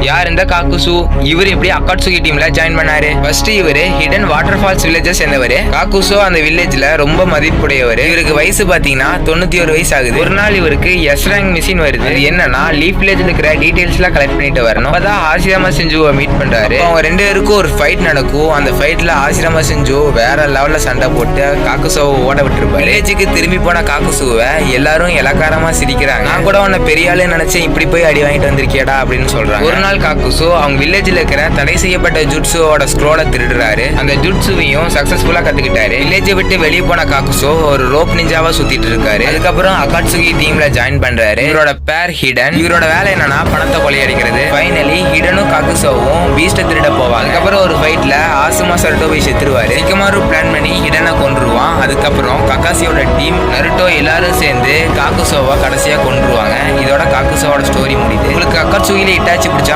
யார் இந்த காக்குசு? இவர் எப்படி அக்காட்சுகி டீம்ல ஜாயின் பண்ணாரு? ஃபர்ஸ்ட் இவரு ஹிடன் வாட்டர் ஃபால்ஸ் வில்லேஜஸ் சேர்ந்தவர். காக்குசோ அந்த வில்லேஜ்ல ரொம்ப மதிப்புடையவர். இவருக்கு வயசு பாத்தீங்கன்னா 91 வயசு ஆகுது. ஒரு நாள் இவருக்கு எஸ் ரேங்க் மிஷின் வருது. அது என்னன்னா லீஃப் வில்லேஜ்ல இருக்கிற டீடைல்ஸ் எல்லாம் கலெக்ட் பண்ணிட்டு வரணும். அப்பதான் ஆசிரமா செஞ்சுவை மீட் பண்றாரு. அவங்க ரெண்டு பேருக்கும் ஒரு ஃபைட் நடக்கும். அந்த ஃபைட்ல ஆசிரமா செஞ்சு வேற லெவல்ல சண்டை போட்டு காக்குசோவை ஓட விட்டுருப்பாரு. வில்லேஜுக்கு திரும்பி போன காக்குசுவை எல்லாரும் இலக்காரமா சிரிக்கிறாங்க. நான் கூட உன்னை பெரிய ஆளு நினைச்சேன், இப்படி போய் அடி வாங்கிட்டு வந்திருக்கியடா அப்படின்னு சொல்றாங்க. ஒரு நாள் காக்குசோ அவங்க வில்லேஜ்ல இருக்கிற தடை செய்யப்பட்ட ஜுட்ஸுவோட ஸ்க்ரோலை திருடுறாரு. அந்த ஜுட்ஸுவையும் சக்சஸ்ஃபுல்லா கத்துக்கிட்டாரு. வில்லேஜை விட்டு வெளியே போன காக்குசோ ஒரு ரோப் நிஞ்சாவா சுத்திட்டு இருக்காரு. அதுக்கப்புறம் அகாட்சுகி டீம்ல ஜாயின் பண்றாரு. இவரோட பேர் ஹிடன். இவரோட வேலை என்னன்னா பணத்தை கொள்ளையடிக்கிறது. ஃபைனலி ஹிடனும் காக்குசோவும் பீஸ்ட திருட போவாங்க. அதுக்கப்புறம் ஒரு ஃபைட்ல ஆசுமா சருட்டோ போய் செத்துருவாரு. சிக்கமாரு பிளான் பண்ணி ஹிடனை கொன்றுவான். அதுக்கப்புறம் கக்காசியோட டீம் நருட்டோ எல்லாரும் சேர்ந்து காக்குசோவை கடைசியா கொன்றுவாங்க. இதோட காக்குசோவோட ஸ்டோரி முடியுது. உங்களுக்கு அகாட்சுகில இட்டாச்சி பிடிச்சா